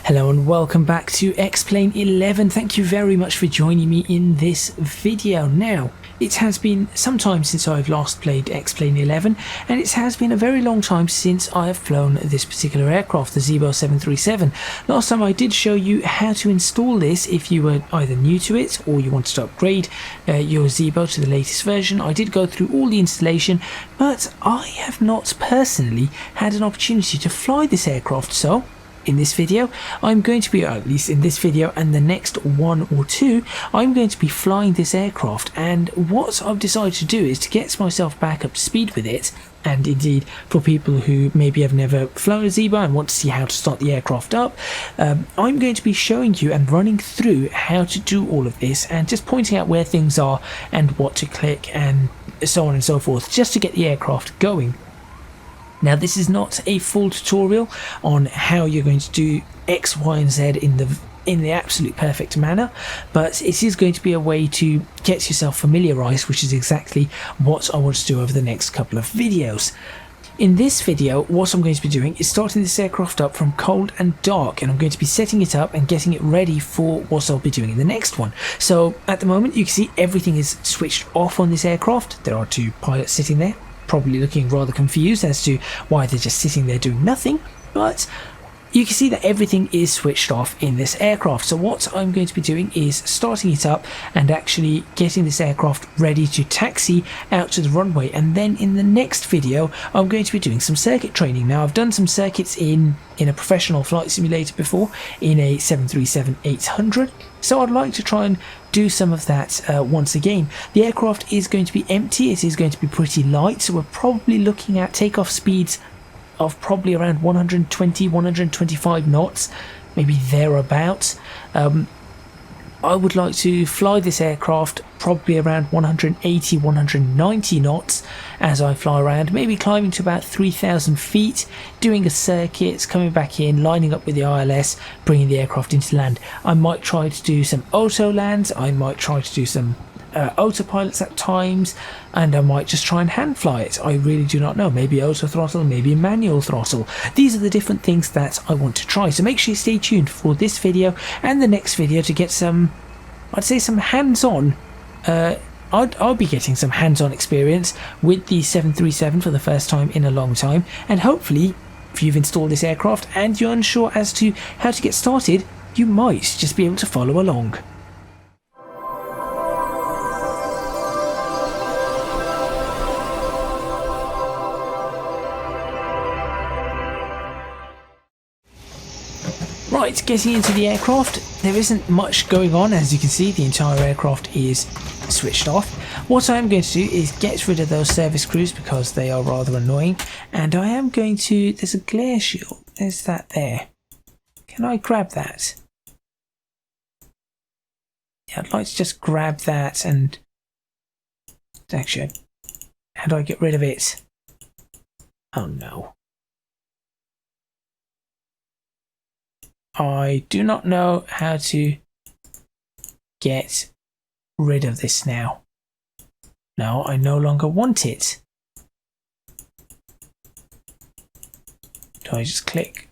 Hello and welcome back to X-Plane 11. Thank you very much for joining me in this video. Now, it has been some time since I've last played X-Plane 11, and it has been a very long time since I have flown this particular aircraft, the Zibo 737. Last time I did show you how to install this if you were either new to it or you wanted to upgrade your Zibo to the latest version. I did go through all the installation, but I have not personally had an opportunity to fly this aircraft, so in this video, I'm going to be, at least in this video and the next one or two, I'm going to be flying this aircraft, and what I've decided to do is to get myself back up to speed with it, and indeed for people who maybe have never flown a Zibo and want to see how to start the aircraft up, I'm going to be showing you and running through how to do all of this and just pointing out where things are and what to click and so on and so forth, just to get the aircraft going. Now, this is not a full tutorial on how you're going to do X, Y and Z in the absolute perfect manner, but it is going to be a way to get yourself familiarized, which is exactly what I want to do over the next couple of videos. In this video, what I'm going to be doing is starting this aircraft up from cold and dark, and I'm going to be setting it up and getting it ready for what I'll be doing in the next one. So at the moment, you can see everything is switched off on this aircraft. There are two pilots sitting there, probably looking rather confused as to why they're just sitting there doing nothing, but you can see that everything is switched off in this aircraft. So what I'm going to be doing is starting it up and actually getting this aircraft ready to taxi out to the runway, and then in the next video I'm going to be doing some circuit training. Now, I've done some circuits in a professional flight simulator before, in a 737-800, so I'd like to try and do some of that once again. The aircraft is going to be empty, it is going to be pretty light, so we're probably looking at takeoff speeds of probably around 120, 125 knots, maybe thereabouts. I would like to fly this aircraft probably around 180, 190 knots as I fly around, maybe climbing to about 3,000 feet, doing a circuit, coming back in, lining up with the ILS, bringing the aircraft into land. I might try to do some auto lands, I might try to do some autopilots at times, and I might just try and hand fly it. I really do not know. Maybe auto throttle, maybe manual throttle. These are the different things that I want to try, so make sure you stay tuned for this video and the next video to get some, I'd say, some hands-on I'll be getting some hands-on experience with the 737 for the first time in a long time, and hopefully if you've installed this aircraft and you're unsure as to how to get started, you might just be able to follow along. Right, getting into the aircraft, there isn't much going on. As you can see, the entire aircraft is switched off. What I am going to do is get rid of those service crews because they are rather annoying, and I am going to, there's a glare shield, there's that there. Can I grab that? Yeah, I'd like to just grab that and actually, how do I get rid of it? Oh no. I do not know how to get rid of this now. No, I no longer want it. Do I just click?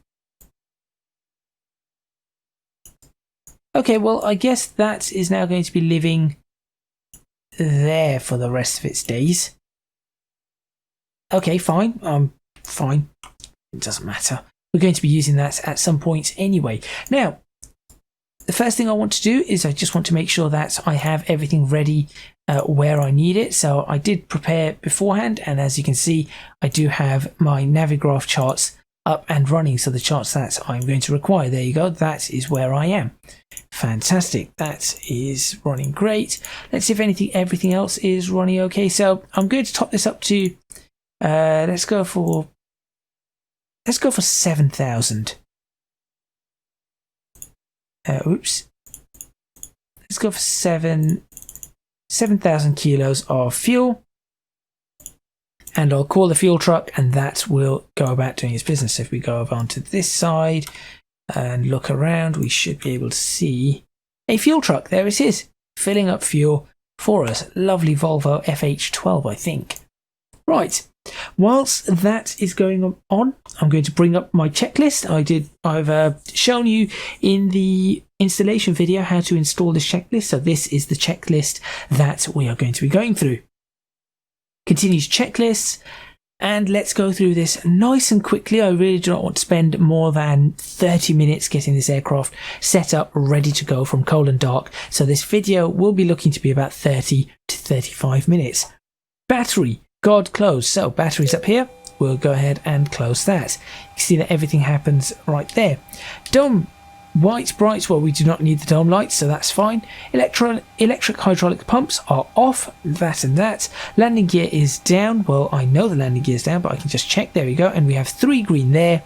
Okay, well, I guess that is now going to be living there for the rest of its days. Okay, fine. Fine. It doesn't matter. We're going to be using that at some point anyway. Now, the first thing I want to do is I just want to make sure that I have everything ready where I need it. So I did prepare beforehand, and as you can see, I do have my Navigraph charts up and running. So the charts that I'm going to require, there you go, that is where I am. Fantastic, that is running great. Let's see if everything else is running okay. So I'm going to top this up to, let's go for 7,000. Oops. Let's go for 7,000 kilos of fuel. And I'll call the fuel truck, and that will go about doing its business. So if we go over onto this side and look around, we should be able to see a fuel truck. There it is, filling up fuel for us. Lovely Volvo FH12, I think. Right. Whilst that is going on, I'm going to bring up my checklist. I've shown you in the installation video how to install this checklist. So this is the checklist that we are going to be going through. Continues checklists. And let's go through this nice and quickly. I really do not want to spend more than 30 minutes getting this aircraft set up, ready to go from cold and dark. So this video will be looking to be about 30 to 35 minutes. Battery, God close. So battery's up here. We'll go ahead and close that. You can see that everything happens right there. Dome, white, bright. Well, we do not need the dome lights, so that's fine. Electric hydraulic pumps are off, that and that. Landing gear is down. Well, I know the landing gear is down, but I can just check. There we go. And we have 3 green there,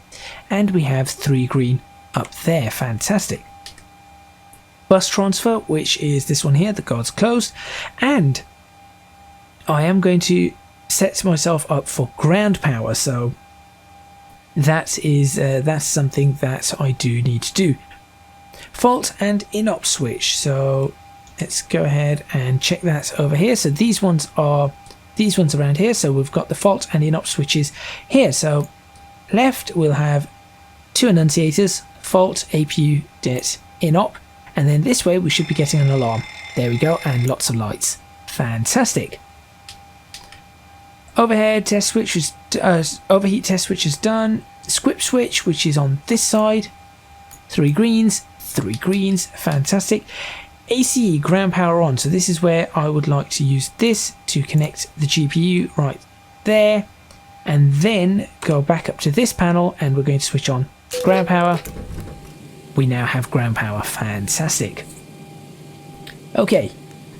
and we have 3 green up there. Fantastic. Bus transfer, which is this one here, the guard's closed. And I am going to set myself up for ground power, so that's something that I do need to do. Fault and in-op switch, so let's go ahead and check that over here. So these ones around here, so we've got the fault and in-op switches here. So left we'll have 2 annunciators, fault, APU, det, in-op, and then this way we should be getting an alarm. There we go, and lots of lights. Fantastic. Overhead test switch is overheat test switch is done. Squip switch, which is on this side, 3 greens, 3 greens, fantastic. ACE ground power on, so this is where I would like to use this to connect the GPU right there, and then go back up to this panel, and we're going to switch on ground power. We now have ground power. Fantastic. Okay,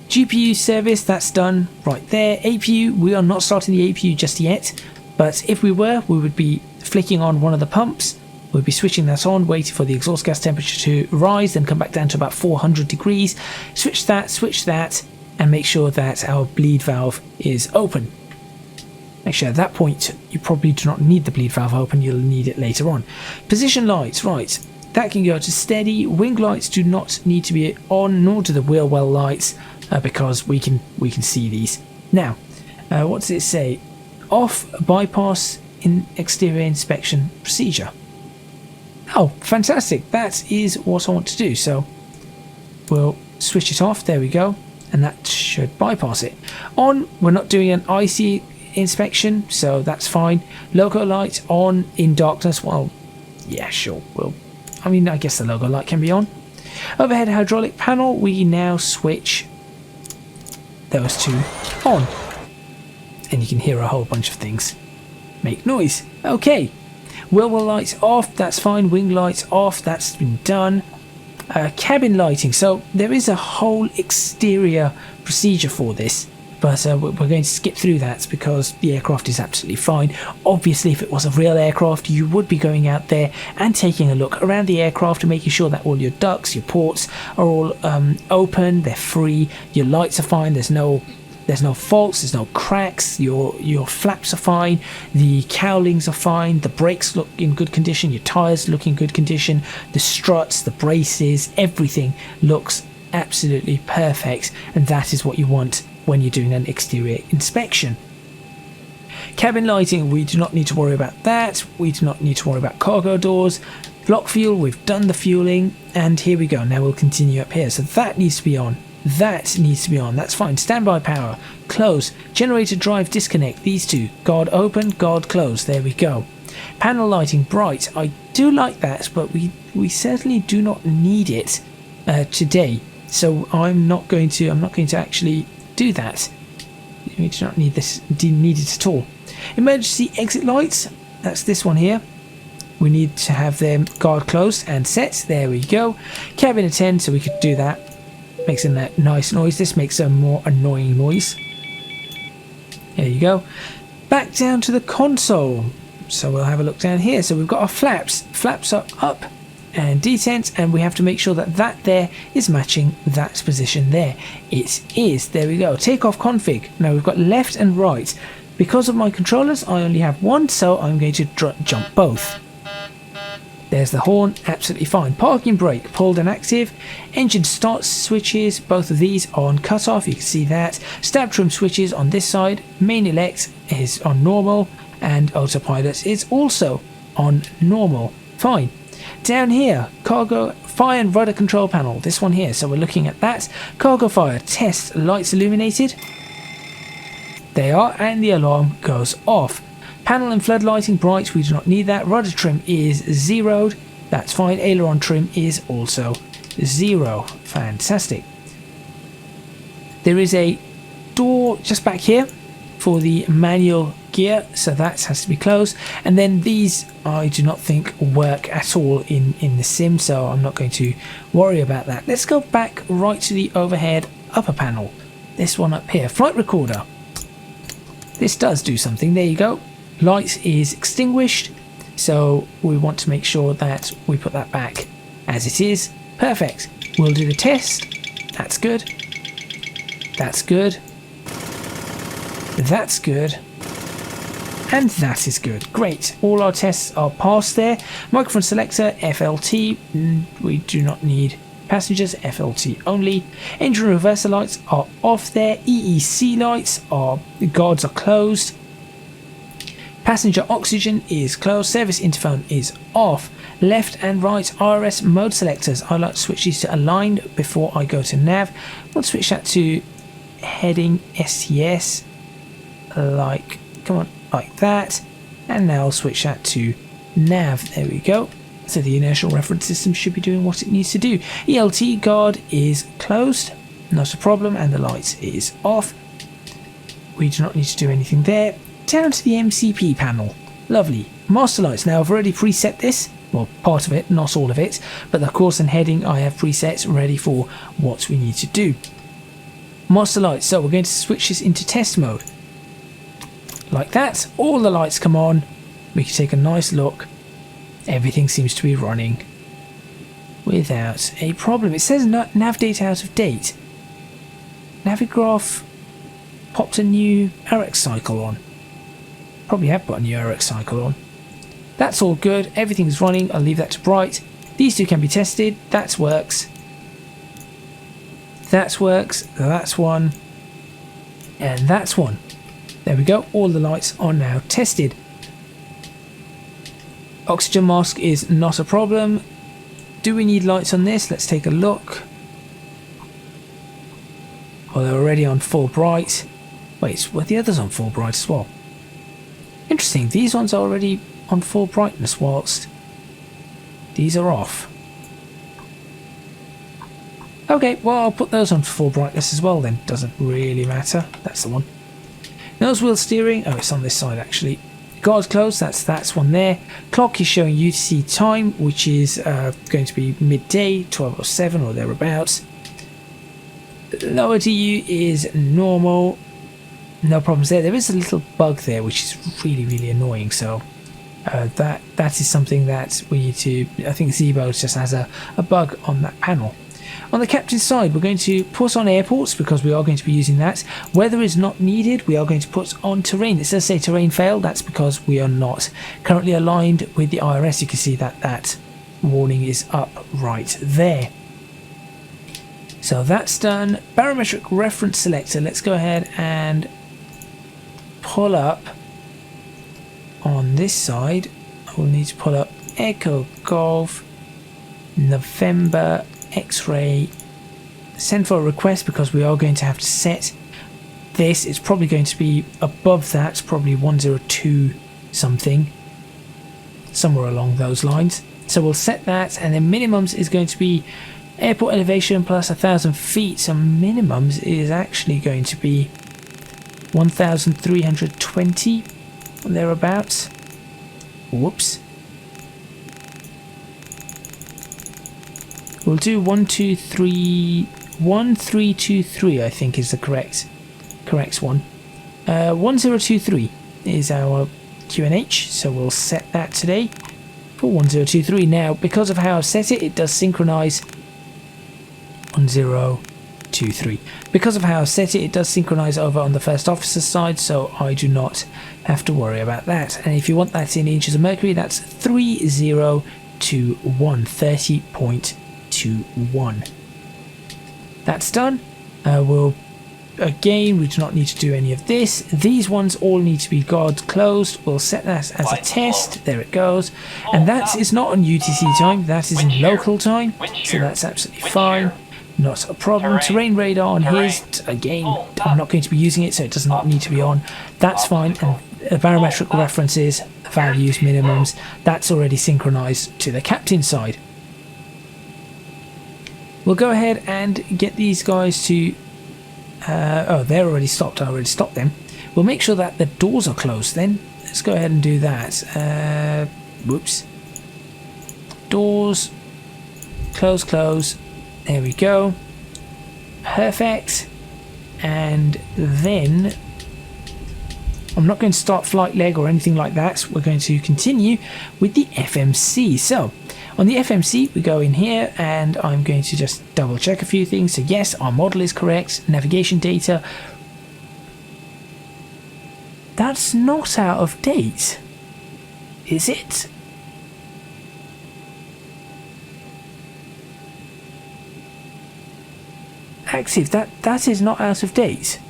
GPU service, that's done right there. APU, we are not starting the APU just yet, but if we were, we would be flicking on one of the pumps. We'll be switching that on, waiting for the exhaust gas temperature to rise, then come back down to about 400 degrees. Switch that, and make sure that our bleed valve is open. Actually, at that point, you probably do not need the bleed valve open, you'll need it later on. Position lights, right, that can go to steady. Wing lights do not need to be on, nor do the wheel well lights, because we can see these. Now, what does it say? Off bypass in exterior inspection procedure. Oh, fantastic. That is what I want to do. So we'll switch it off. There we go. And that should bypass it. On, we're not doing an IC inspection, so that's fine. Logo light on in darkness. Well, yeah, sure. I guess the logo light can be on. Overhead hydraulic panel, we now switch those 2 on. And you can hear a whole bunch of things make noise. Okay. Wheel well lights off, that's fine. Wing lights off, that's been done. Cabin lighting, so there is a whole exterior procedure for this, but we're going to skip through that because the aircraft is absolutely fine. Obviously, if it was a real aircraft, you would be going out there and taking a look around the aircraft and making sure that all your ducts, your ports are all open, they're free, your lights are fine, there's no faults, there's no cracks, your flaps are fine, the cowlings are fine, the brakes look in good condition, your tyres look in good condition, the struts, the braces, everything looks absolutely perfect, and that is what you want when you're doing an exterior inspection. Cabin lighting, we do not need to worry about that. We do not need to worry about cargo doors. Block fuel, we've done the fueling, and here we go. Now we'll continue up here. So that needs to be on. That needs to be on. That's fine. Standby power, close. Generator drive disconnect. These 2. Guard open, guard close. There we go. Panel lighting bright. I do like that, but we certainly do not need it today. So I'm not going to actually do that. We do not need this. Didn't need it at all. Emergency exit lights. That's this one here. We need to have them guard closed and set. There we go. Cabin attend, so we could do that. Makes that nice noise. This makes a more annoying noise. There you go. Back down to the console. So we'll have a look down here. So we've got our flaps. Flaps are up and detent, and we have to make sure that that there is matching that position there. It is. There we go. Takeoff config. Now we've got left and right. Because of my controllers, I only have one, so I'm going to jump both. There's the horn, absolutely fine. Parking brake, pulled and active. Engine start switches, both of these are on cut off, you can see that. Stab trim switches on this side. Main elect is on normal. and autopilot is also on normal. Fine. Down here, cargo fire and rudder control panel, this one here, so we're looking at that. Cargo fire, test, lights illuminated. They are, and the alarm goes off. Panel and flood lighting bright, we do not need that. Rudder trim is zeroed, that's fine. Aileron trim is also 0. Fantastic. There is a door just back here for the manual gear, so that has to be closed. And then these I do not think work at all in the sim, so I'm not going to worry about that. Let's go back right to the overhead upper panel, this one up here. Flight recorder, this does do something. There you go. Light is extinguished, so we want to make sure that we put that back as it is. Perfect. We'll do the test. That's good. That's good. That's good. And that is good. Great. All our tests are passed there. Microphone selector, FLT. We do not need passengers, FLT only. Engine reverser lights are off there. EEC lights are, the guards are closed. Passenger oxygen is closed. Service interphone is off. Left and right RS mode selectors. I like to switch these to aligned before I go to nav. I'll switch that to heading STS, like, come on, like that. And now I'll switch that to nav. There we go. So the inertial reference system should be doing what it needs to do. ELT guard is closed, not a problem, and the light is off. We do not need to do anything there. Down to the MCP panel. Lovely. Master lights. Now I've already preset this. Well, part of it, not all of it. But the course and heading I have presets ready for what we need to do. Master lights. So we're going to switch this into test mode. Like that. All the lights come on. We can take a nice look. Everything seems to be running without a problem. It says nav data out of date. Navigraph popped a new RX cycle on. Probably have put a new RX cycle on. That's all good. Everything's running. I'll leave that to bright. These two can be tested. That works. That works. That's one. And that's one. There we go. All the lights are now tested. Oxygen mask is not a problem. Do we need lights on this? Let's take a look. Well, they're already on full bright. Wait, were the others on full bright as well? Interesting, these ones are already on full brightness whilst these are off. Okay, well, I'll put those on full brightness as well then. Doesn't really matter. That's the one. Nose wheel steering. Oh, it's on this side actually. Guards closed. That's one there. Clock is showing UTC time, which is going to be midday, 12:07 or thereabouts. Lower DU is normal. No problems there. There is a little bug there which is really annoying, so that is something that we need to, I think Zibo just has a bug on that panel. On the captain's side, we're going to put on airports because we are going to be using that. Weather is not needed. We are going to put on terrain. It does say terrain failed. That's because we are not currently aligned with the IRS. You can see that warning is up right there. So that's done. Barometric reference selector. Let's go ahead and pull up on this side. I will need to pull up Echo Golf November X-ray. Send for a request because we are going to have to set this. It's probably going to be above that, probably 102 something, somewhere along those lines. So we'll set that, and then minimums is going to be airport elevation plus 1,000 feet. So minimums is actually going to be 1,320 thereabouts. Whoops. We'll do 1323, I think is the correct one. 1023 is our QNH, so we'll set that today for 1023. Now, because of how I've set it, it does synchronize 1023. Because of how I've set it, it does synchronize over on the first officer's side, so I do not have to worry about that. And if you want that in inches of mercury, that's 3021, 30.21. That's done. We'll again, we do not need to do any of this. These ones all need to be guard closed. We'll set that as a test. There it goes. And that is not on UTC time, that is in local time, so that's absolutely fine. Not a problem. Terrain radar on his, again, I'm not going to be using it, so it does not need to be on. That's fine. And barometric references, values, minimums, that's already synchronized to the captain side. We'll go ahead and get these guys to oh, they're already stopped. I already stopped them. We'll make sure that the doors are closed then. Let's go ahead and do that. Whoops. Doors. Close, close. There we go. Perfect. And then I'm not going to start flight leg or anything like that. We're going to continue with the FMC. So on the FMC, we go in here and I'm going to just double check a few things. So yes, our model is correct. Navigation data. That's not out of date, is it? Active, that is not out of date.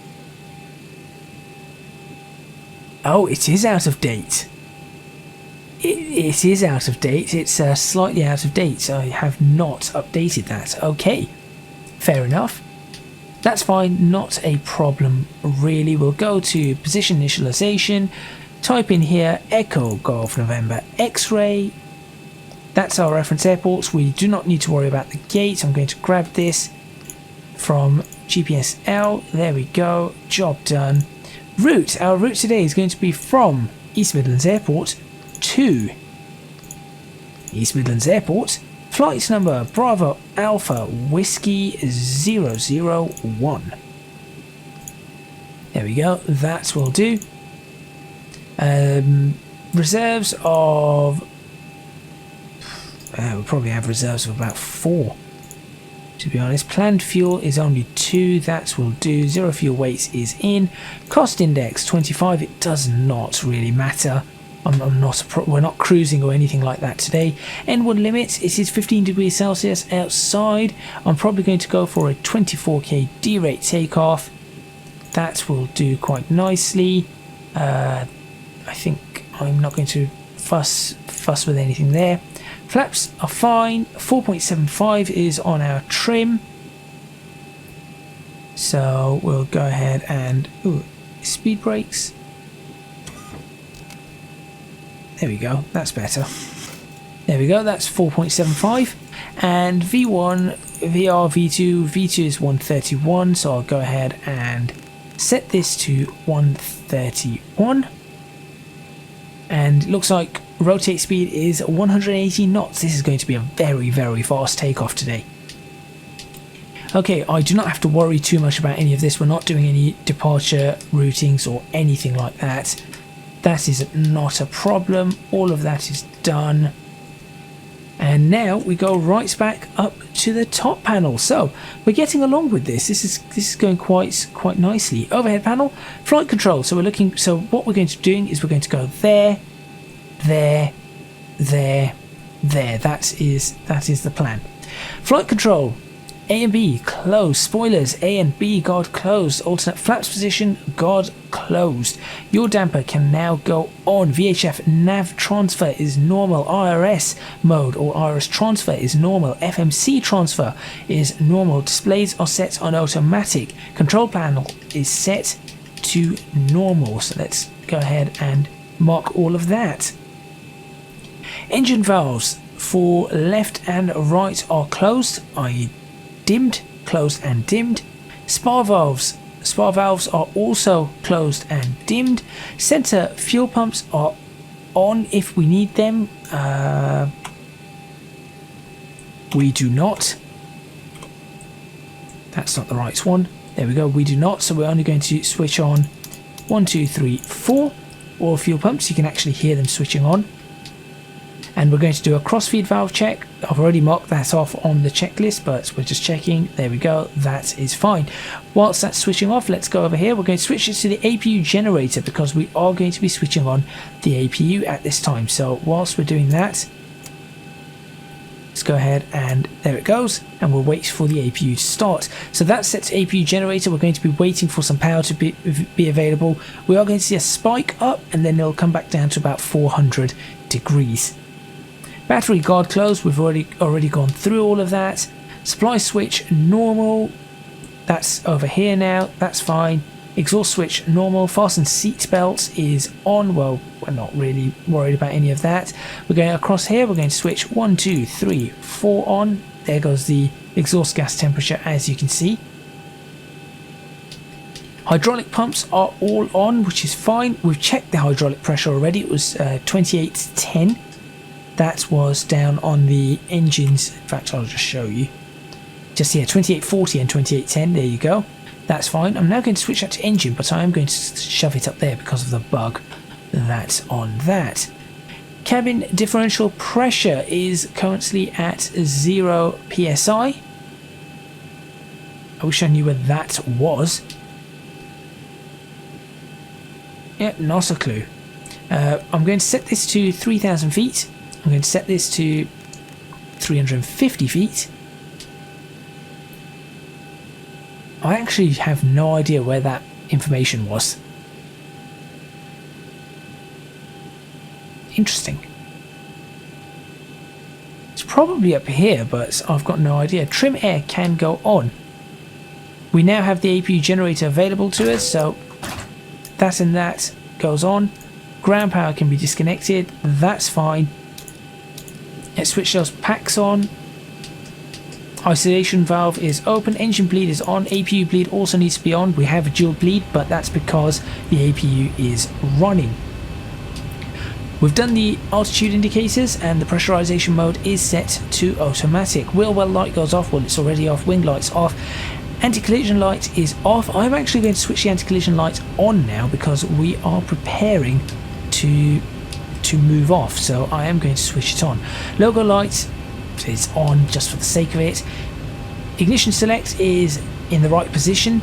Oh, it is out of date. It is out of date. It's slightly out of date, so I have not updated that. Okay, fair enough. That's fine, not a problem really. We'll go to position initialization, type in here Echo Golf November X-Ray. That's our reference airports. We do not need to worry about the gate. I'm going to grab this from GPSL. There we go, job done. Route, our route today is going to be from East Midlands Airport to East Midlands Airport. Flight number Bravo Alpha Whiskey 001. There we go, that will do. Reserves of we'll probably have reserves of about 4, to be honest. Planned fuel is only 2, that will do. Zero fuel weights is in. Cost index 25, it does not really matter. We're not cruising or anything like that today. N1 limit, it is 15 degrees Celsius outside. I'm probably going to go for a 24k D-rate takeoff. That will do quite nicely. I think I'm not going to fuss with anything there. Flaps are fine. 4.75 is on our trim. So we'll go ahead and speed brakes. There we go, that's better. There we go, that's 4.75. And V1, VR, V2, V2 is 131, so I'll go ahead and set this to 131. And looks like rotate speed is 180 knots. This is going to be a very, very fast takeoff today. Okay, I do not have to worry too much about any of this. We're not doing any departure routings or anything like that. That is not a problem. All of that is done. And now we go right back up to the top panel. So we're getting along with this. This is going quite nicely. Overhead panel, flight control. So we're looking. So what we're going to do is we're going to go there, there, there, there. That is the plan. Flight control. A and B closed. Spoilers A and B guard closed. Alternate flaps position guard closed. Your damper can now go on. VHF nav transfer is normal. IRS mode or IRS transfer is normal. FMC transfer is normal. Displays are set on automatic. Control panel is set to normal. So let's go ahead and mark all of that. Engine valves for left and right are closed, i.e. dimmed, closed and dimmed. Spar valves are also closed and dimmed. Center fuel pumps are on if we need them. We do not. That's not the right one. There we go, we do not. So we're only going to switch on 1, 2, 3, 4. All fuel pumps, you can actually hear them switching on. And we're going to do a crossfeed valve check. I've already marked that off on the checklist, but we're just checking. There we go, that is fine. Whilst that's switching off, let's go over here. We're going to switch it to the APU generator because we are going to be switching on the APU at this time. So whilst we're doing that, Let's go ahead and there it goes, and we'll wait for the APU to start. So that's set to APU generator. We're going to be waiting for some power to be available. We are going to see a spike up, and then it'll come back down to about 400 degrees. Battery guard closed. We've already gone through all of that. Supply switch normal. That's over here now. That's fine. Exhaust switch normal. Fasten seat belt is on. Well, we're not really worried about any of that. We're going across here. We're going to switch 1, 2, 3, 4 on. There goes the exhaust gas temperature, as you can see. Hydraulic pumps are all on, which is fine. We've checked the hydraulic pressure already. It was 2810. That was down on the engines. In fact, I'll just show you. Just here, 2840 and 2810. There you go. That's fine. I'm now going to switch that to engine, but I am going to shove it up there because of the bug that's on that. Cabin differential pressure is currently at 0 psi. I wish I knew where that was. Yeah, not a clue. I'm going to set this to 3,000 feet. I'm going to set this to 350 feet. I actually have no idea where that information was. Interesting. It's probably up here, but I've got no idea. Trim air can go on. We now have the APU generator available to us, so that and that goes on. Ground power can be disconnected. That's fine. Let's switch those packs on. Isolation valve is open, engine bleed is on, APU bleed also needs to be on. We have a dual bleed, but that's because the APU is running. We've done the altitude indicators and the pressurization mode is set to automatic. Wheel well light goes off, well it's already off, wing lights off. Anti-collision light is off. I'm actually going to switch the anti-collision light on now because we are preparing to move off, so I am going to switch it on. Logo light is on just for the sake of it. Ignition select is in the right position.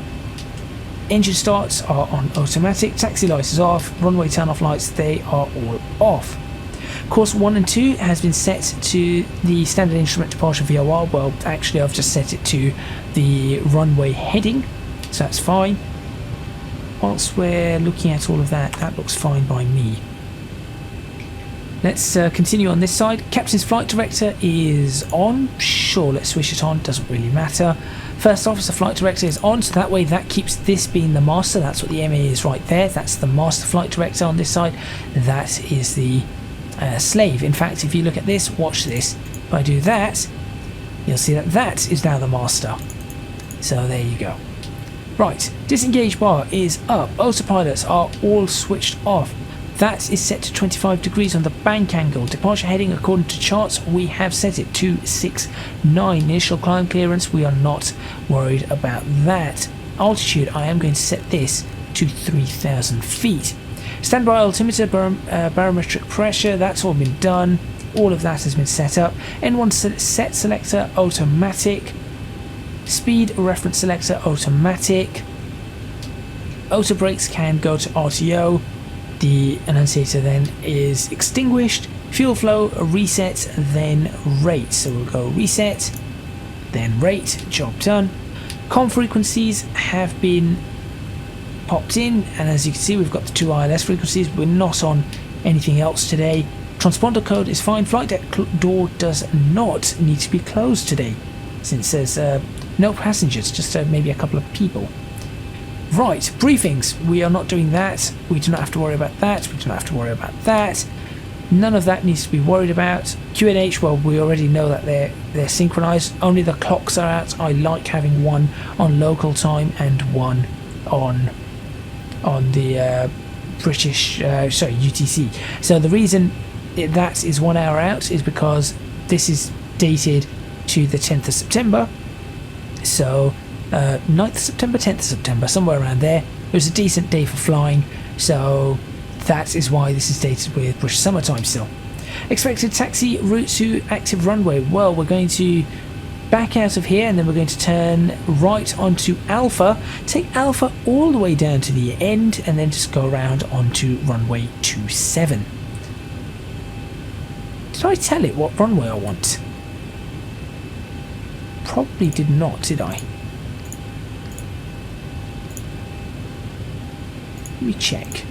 Engine starts are on automatic. Taxi lights is off. Runway turn off lights, they are all off. Course 1 and 2 has been set to the standard instrument departure VOR. Well, actually I've just set it to the runway heading, so that's fine. Whilst we're looking at all of that, that looks fine by me. Let's continue on this side. Captain's flight director is on. Sure, let's switch it on. Doesn't really matter. First officer flight director is on, so that way that keeps this being the master. That's what the MA is right there. That's the master flight director on this side. That is the slave. In fact, if you look at this, watch this. If I do that, you'll see that that is now the master. So there you go. Right, disengage bar is up. Autopilots are all switched off. That is set to 25 degrees on the bank angle. Departure heading according to charts, we have set it to 69. Initial climb clearance, we are not worried about that. Altitude, I am going to set this to 3,000 feet. Standby altimeter, barometric pressure, that's all been done. All of that has been set up. N1 set selector, automatic. Speed reference selector, automatic. Auto brakes can go to RTO. The annunciator then is extinguished. Fuel flow, reset, then rate. So we'll go reset, then rate, job done. Com frequencies have been popped in, and as you can see we've got the 2 ILS frequencies. We're not on anything else today. Transponder code is fine. Flight deck door does not need to be closed today, since there's no passengers, just maybe a couple of people. Right, briefings, we are not doing that. We do not have to worry about that. We do not have to worry about that. None of that needs to be worried about. QNH, well, we already know that they're synchronized. Only the clocks are out. I like having one on local time and one on the British, UTC. So the reason that is 1 hour out is because this is dated to the 10th of September. So 9th of September, 10th of September, somewhere around there. It was a decent day for flying, so that is why this is dated with British summertime still. Expected taxi route to active runway. Well, we're going to back out of here and then we're going to turn right onto Alpha, take Alpha all the way down to the end and then just go around onto runway 27. Did I tell it what runway I want? probably did not, did I? Let me check.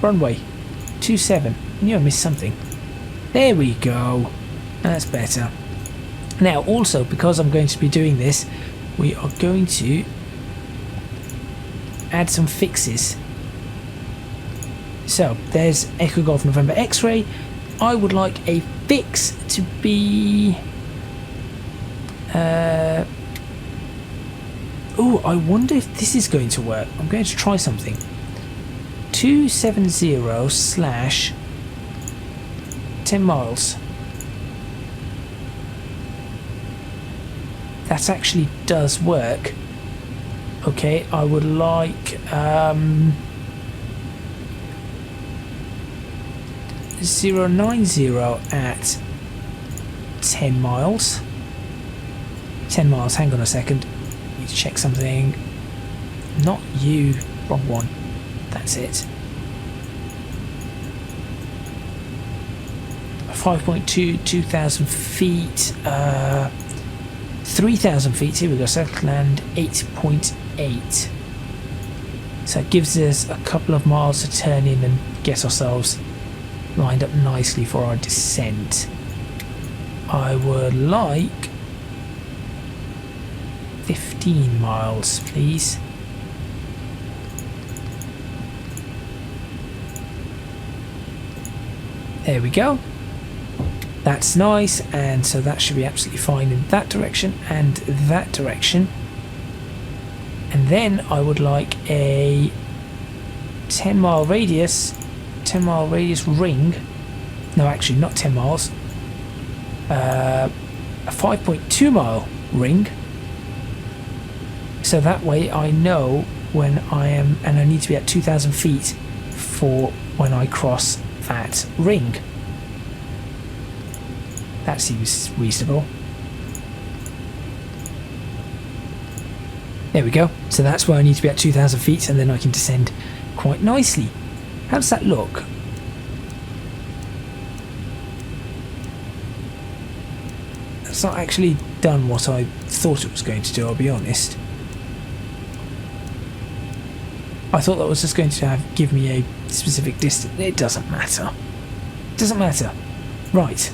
Runway 27. I knew I missed something. There we go. That's better. Now also, because I'm going to be doing this, we are going to add some fixes. So there's Echo Golf November X-Ray. I would like a fix to be oh, I wonder if this is going to work. I'm going to try something. 270 / 10 miles. That actually does work. Okay, I would like 090 at 10 miles. 10 miles, hang on a second. Need to check something. Not you, wrong one. That's it. 5.2, 2,000 feet, 3,000 feet, here we go, South Land 8.8. So it gives us a couple of miles to turn in and get ourselves lined up nicely for our descent. I would like 15 miles, please. There we go. That's nice, and so that should be absolutely fine in that direction and that direction. And then I would like a 10 mile radius ring. No, actually not 10 miles. A 5.2 mile ring. So that way I know when I am, and I need to be at 2,000 feet for when I cross that ring. That seems reasonable. There we go. So that's where I need to be at 2,000 feet, and then I can descend quite nicely. How does that look? That's not actually done what I thought it was going to do, I'll be honest. I thought that was just going to give me a specific distance. It doesn't matter. It doesn't matter. Right.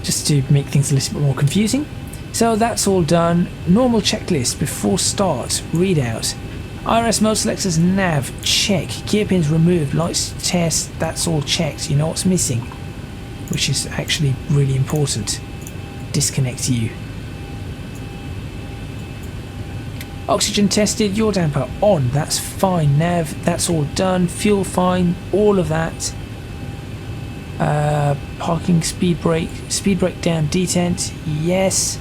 Just to make things a little bit more confusing. So that's all done. Normal checklist before start. Readout. IRS mode selectors, nav, check. Gear pins removed. Lights test, that's all checked. You know what's missing? Which is actually really important. Disconnect you. Oxygen tested, yaw damper on, that's fine. Nav, that's all done. Fuel fine, all of that. Parking, speed brake down, detent, yes.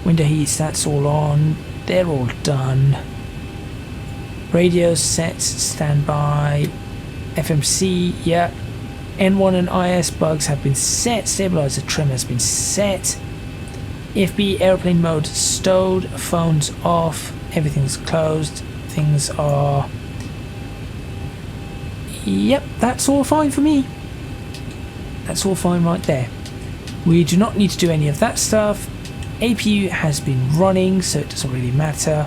Window heats, that's all on. They're all done. Radios set, standby. FMC, yeah. N1 and IS bugs have been set. Stabilizer trim has been set. FB airplane mode stowed. Phones off. Everything's closed. Things are... Yep, that's all fine for me. That's all fine right there. We do not need to do any of that stuff. APU has been running, so it doesn't really matter.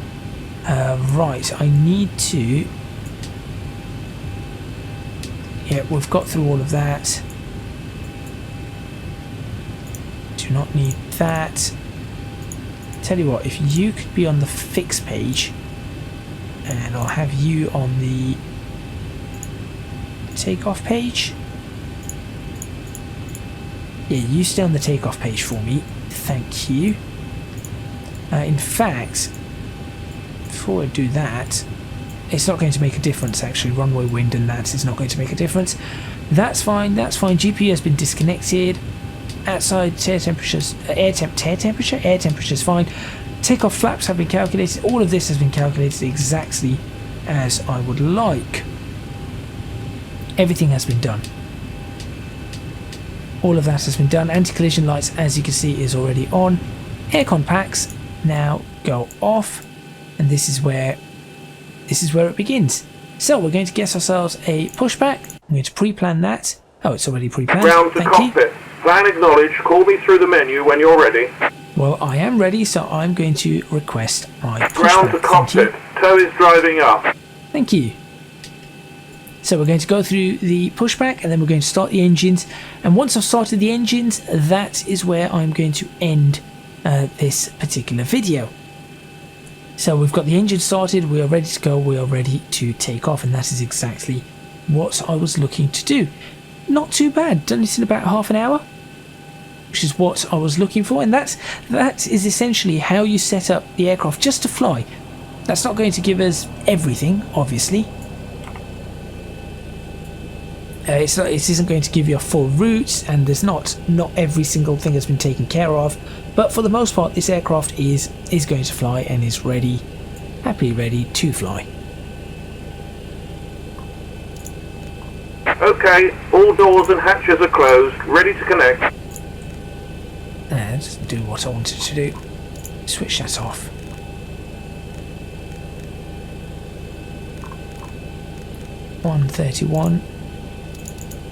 Right, I need to... Yeah, we've got through all of that. Do not need that. Tell you what, if you could be on the fix page, and I'll have you on the takeoff page. Yeah, you stay on the takeoff page for me. Thank you. In fact, before I do that, it's not going to make a difference actually. Runway wind and that is not going to make a difference. That's fine, that's fine. GPU has been disconnected. Outside air temperatures, air temperature is fine. Takeoff flaps have been calculated. All of this has been calculated exactly as I would like. Everything has been done. All of that has been done. Anti-collision lights, as you can see, is already on. Aircon packs, now go off, and this is where it begins. So we're going to get ourselves a pushback. I'm going to pre-plan that. Oh, it's already pre-planned. Ground to cockpit. Plan acknowledged. Call me through the menu when you're ready. Well, I am ready, so I'm going to request my pushback. Ground to cockpit. Tow is driving up. Thank you. So we're going to go through the pushback, and then we're going to start the engines. And once I've started the engines, that is where I'm going to end this particular video. So we've got the engine started, we are ready to go, we are ready to take off, and that is exactly what I was looking to do. Not too bad, done it in about half an hour, which is what I was looking for, and that is essentially how you set up the aircraft just to fly. That's not going to give us everything, obviously. It isn't going to give you a full route, and there's not every single thing has been taken care of, but for the most part this aircraft is going to fly and is happily ready to fly. Okay, all doors and hatches are closed, ready to connect. And do what I wanted to do. Switch that off. $131.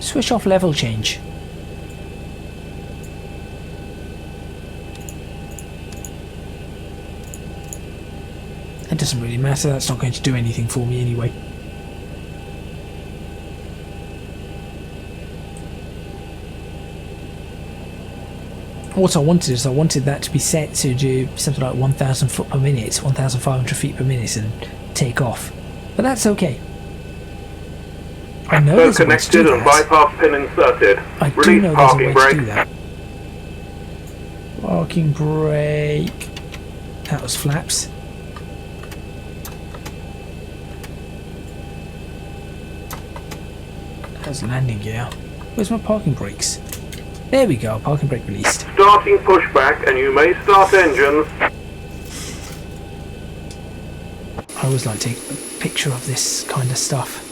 Switch off level change. It doesn't really matter, that's not going to do anything for me anyway. What I wanted is I wanted that to be set to do something like 1,000 foot per minute, 1,500 feet per minute, and take off. But that's okay. I know there's a way to do that. And bypass pin inserted. I do know there's a way to do that. Parking brake. That was flaps. That's landing gear. Where's my parking brakes? There we go, parking brake released. Starting pushback, and you may start engines. I always like to take a picture of this kind of stuff.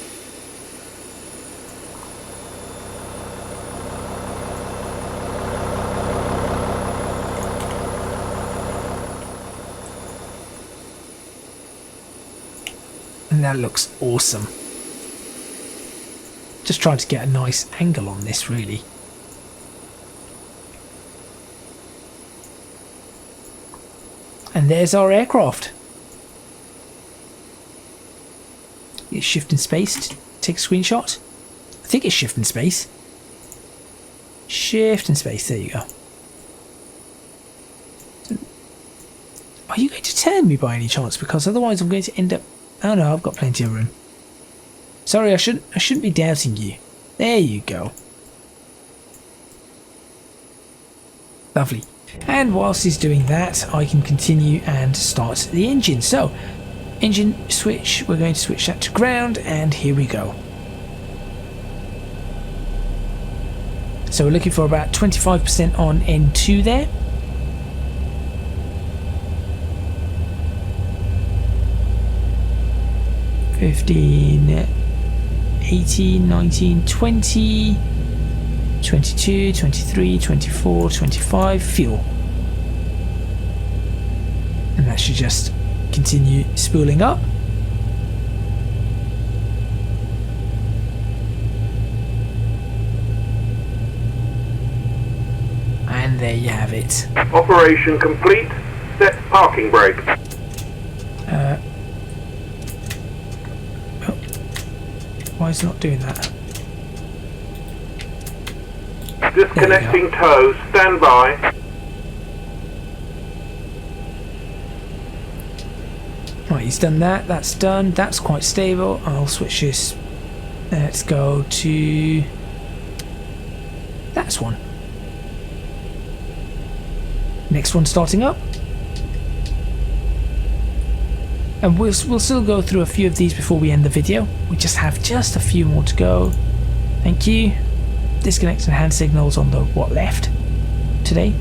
And that looks awesome. Just trying to get a nice angle on this, really. And there's our aircraft. It's shift and space to take a screenshot. I think it's shift and space. Shift and space, there you go. Are you going to turn me by any chance? Because otherwise I'm going to end up... Oh no, I've got plenty of room. Sorry, I shouldn't be doubting you. There you go. Lovely. And whilst he's doing that, I can continue and start the engine. So, engine switch, we're going to switch that to ground, and here we go. So we're looking for about 25% on N2 there. $15, 18, 19, 20, 22, 23, 24, 25, fuel. And that should just continue spooling up. And there you have it. Operation complete. Set parking brake. Why is it not doing that? Disconnecting tow. Stand by. Right, he's done that. That's done. That's quite stable. I'll switch this. Let's go to... That's one. Next one starting up. And we'll still go through a few of these before we end the video. We just have just a few more to go. Thank you. Disconnecting hand signals on the left today.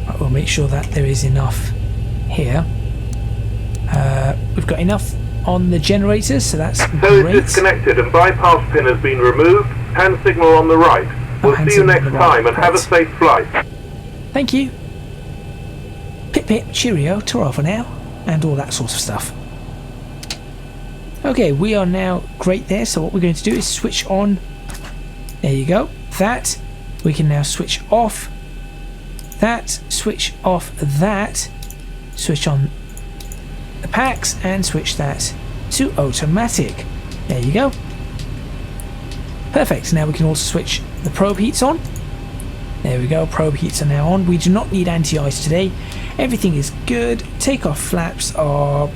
Right, we'll make sure that there is enough here. We've got enough on the generator, so that's So great. it's disconnected and bypass pin has been removed. Hand signal on the right. We'll hand see you signal next on the right. time and have a Right. safe flight. Thank you. Pip pip, cheerio, ta-ra for now, and all that sort of stuff. Okay, we are now great there, so what we're going to do is switch on. There you go. That. We can now switch off that, switch off that, switch on the packs, and switch that to automatic. There you go. Perfect. Now we can also switch the probe heats on. There we go, probe heats are now on. We do not need anti-ice today. Everything is good. Takeoff flaps are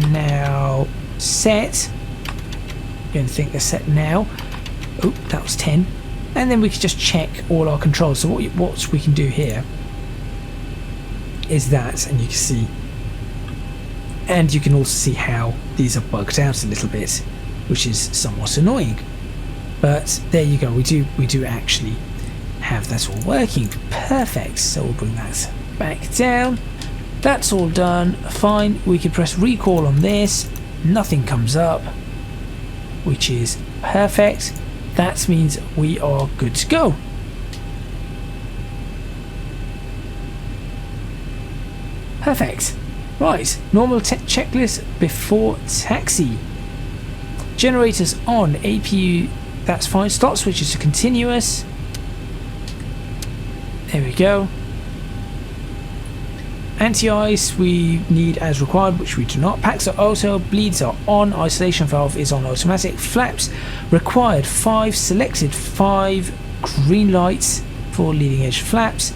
now set. I'm going to think they're set now. Oh, that was 10. And then we can just check all our controls. So what we can do here is that, and you can see, and you can also see how these are bugged out a little bit, which is somewhat annoying. But there you go, we do actually have that all working. Perfect. So we'll bring that back down. That's all done. Fine. We can press recall on this. Nothing comes up, which is perfect. That means we are good to go. Perfect. Right, normal checklist before taxi. Generators on, APU, that's fine. Start switches to continuous. There we go. Anti-ice we need as required, which we do not. Packs are auto, bleeds are on, isolation valve is on automatic. Flaps required 5, selected 5, green lights for leading edge flaps.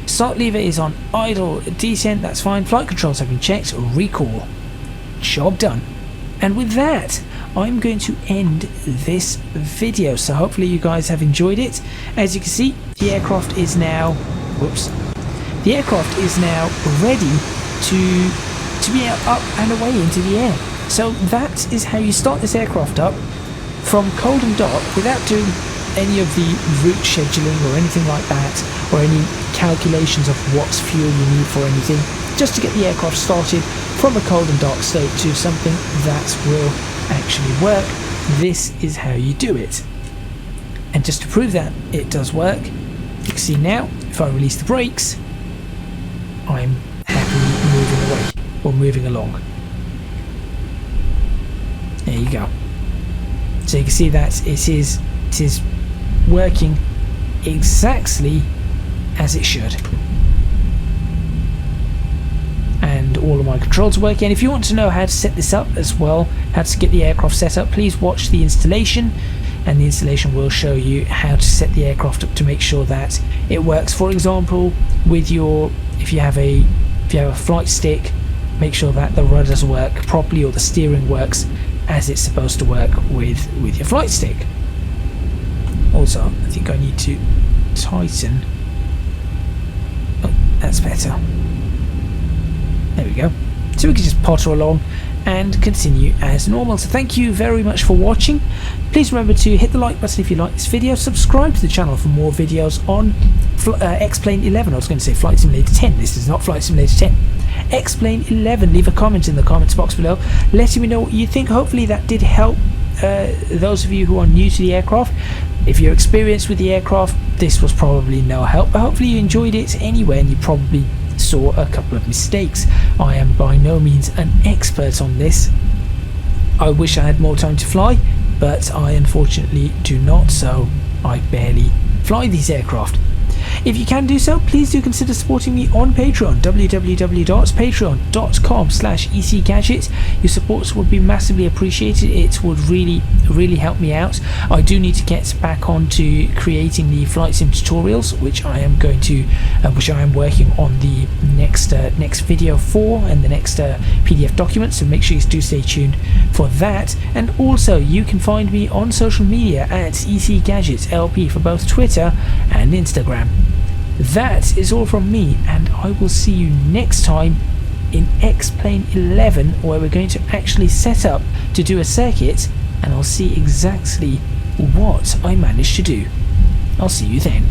Start lever is on idle, descent, that's fine. Flight controls have been checked, recall. Job done. And with that, I'm going to end this video. So hopefully you guys have enjoyed it. As you can see, the aircraft is now, the aircraft is now ready to be up and away into the air. So that is how you start this aircraft up from cold and dark without doing any of the route scheduling or anything like that, or any calculations of what fuel you need for anything, just to get the aircraft started from a cold and dark state to something that will actually work. This is how you do it. And just to prove that it does work, you can see now, if I release the brakes, I'm happily moving away, or moving along. There you go. So you can see that it is working exactly as it should. And all of my controls are working. And if you want to know how to set this up as well, how to get the aircraft set up, please watch the installation, and the installation will show you how to set the aircraft up to make sure that it works. For example, with your, if you have a flight stick, make sure that the rudders work properly, or the steering works as it's supposed to work with your flight stick. Also, I think I need to tighten. Oh, that's better. There we go. So we can just potter along and continue as normal. So thank you very much for watching. Please remember to hit the like button if you like this video. Subscribe to the channel for more videos on X-Plane 11. I was going to say Flight Simulator 10. This is not Flight Simulator 10. X-Plane 11. Leave a comment in the comments box below, letting me know what you think. Hopefully that did help those of you who are new to the aircraft. If you're experienced with the aircraft, this was probably no help, but hopefully you enjoyed it anyway, and you probably saw a couple of mistakes. I am by no means an expert on this. I wish I had more time to fly, but I unfortunately do not, so I barely fly these aircraft. If you can do so, please do consider supporting me on Patreon, www.patreon.com/ecgadget. Your support would be massively appreciated. It would really help me out. I do need to get back on to creating the flight sim tutorials, which I am working on the next video for, and the next PDF document, so make sure you do stay tuned for that. And also you can find me on social media at ecgadgetlp for both Twitter and Instagram. That is all from me, and I will see you next time in X-Plane 11, where we're going to actually set up to do a circuit, and I'll see exactly what I managed to do. I'll see you then.